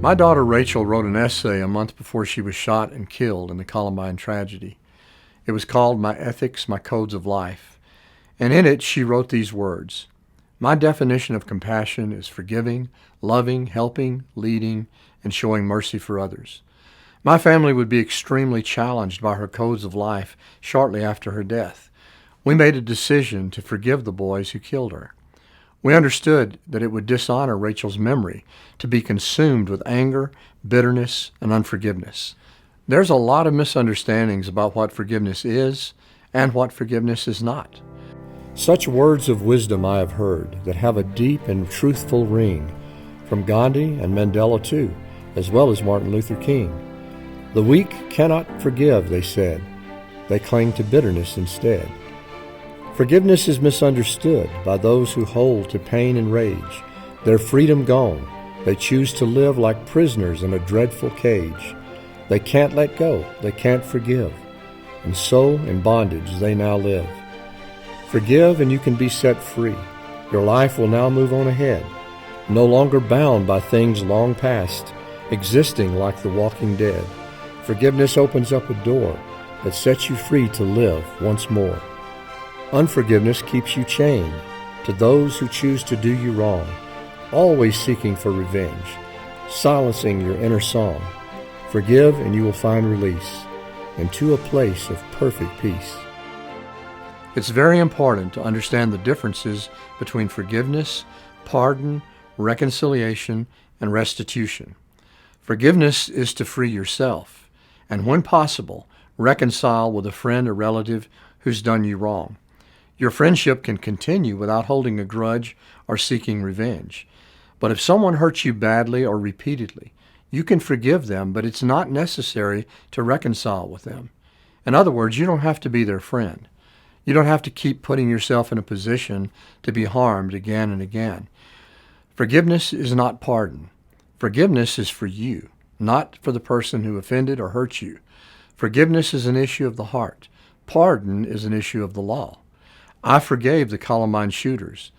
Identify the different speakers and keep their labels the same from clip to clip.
Speaker 1: My daughter Rachel wrote an essay a month before she was shot and killed in the Columbine tragedy. It was called My Ethics, My Codes of Life. And in it, she wrote these words: "My definition of compassion is forgiving, loving, helping, leading, and showing mercy for others." My family would be extremely challenged by her codes of life shortly after her death. We made a decision to forgive the boys who killed her. We understood that it would dishonor Rachel's memory to be consumed with anger, bitterness, and unforgiveness. There's a lot of misunderstandings about what forgiveness is and what forgiveness is not. Such words of wisdom I have heard that have a deep and truthful ring, from Gandhi and Mandela too, as well as Martin Luther King. The weak cannot forgive, they said. They cling to bitterness instead. Forgiveness is misunderstood by those who hold to pain and rage. Their freedom gone, they choose to live like prisoners in a dreadful cage. They can't let go, they can't forgive, and so in bondage they now live. Forgive and you can be set free. Your life will now move on ahead, no longer bound by things long past, existing like the walking dead. Forgiveness opens up a door that sets you free to live once more. Unforgiveness keeps you chained to those who choose to do you wrong, always seeking for revenge, silencing your inner song. Forgive and you will find release into a place of perfect peace. It's very important to understand the differences between forgiveness, pardon, reconciliation, and restitution. Forgiveness is to free yourself, and when possible, reconcile with a friend or relative who's done you wrong. Your friendship can continue without holding a grudge or seeking revenge. But if someone hurts you badly or repeatedly, you can forgive them, but it's not necessary to reconcile with them. In other words, you don't have to be their friend. You don't have to keep putting yourself in a position to be harmed again and again. Forgiveness is not pardon. Forgiveness is for you, not for the person who offended or hurt you. Forgiveness is an issue of the heart. Pardon is an issue of the law. I forgave the Columbine shooters,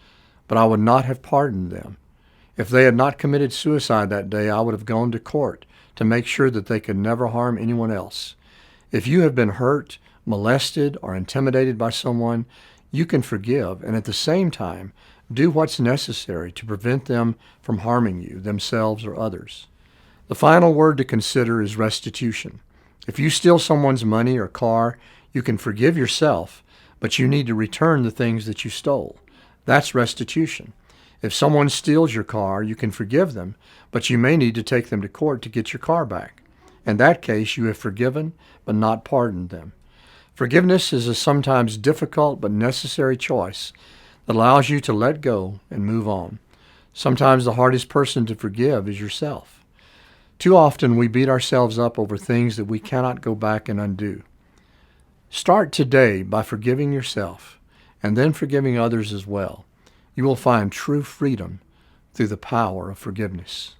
Speaker 1: but I would not have pardoned them. If they had not committed suicide that day, I would have gone to court to make sure that they could never harm anyone else. If you have been hurt, molested, or intimidated by someone, you can forgive and at the same time do what's necessary to prevent them from harming you, themselves, or others. The final word to consider is restitution. If you steal someone's money or car, you can forgive yourself, but you need to return the things that you stole. That's restitution. If someone steals your car, you can forgive them, but you may need to take them to court to get your car back. In that case, you have forgiven, but not pardoned them. Forgiveness is a sometimes difficult but necessary choice that allows you to let go and move on. Sometimes the hardest person to forgive is yourself. Too often we beat ourselves up over things that we cannot go back and undo. Start today by forgiving yourself and then forgiving others as well. You will find true freedom through the power of forgiveness.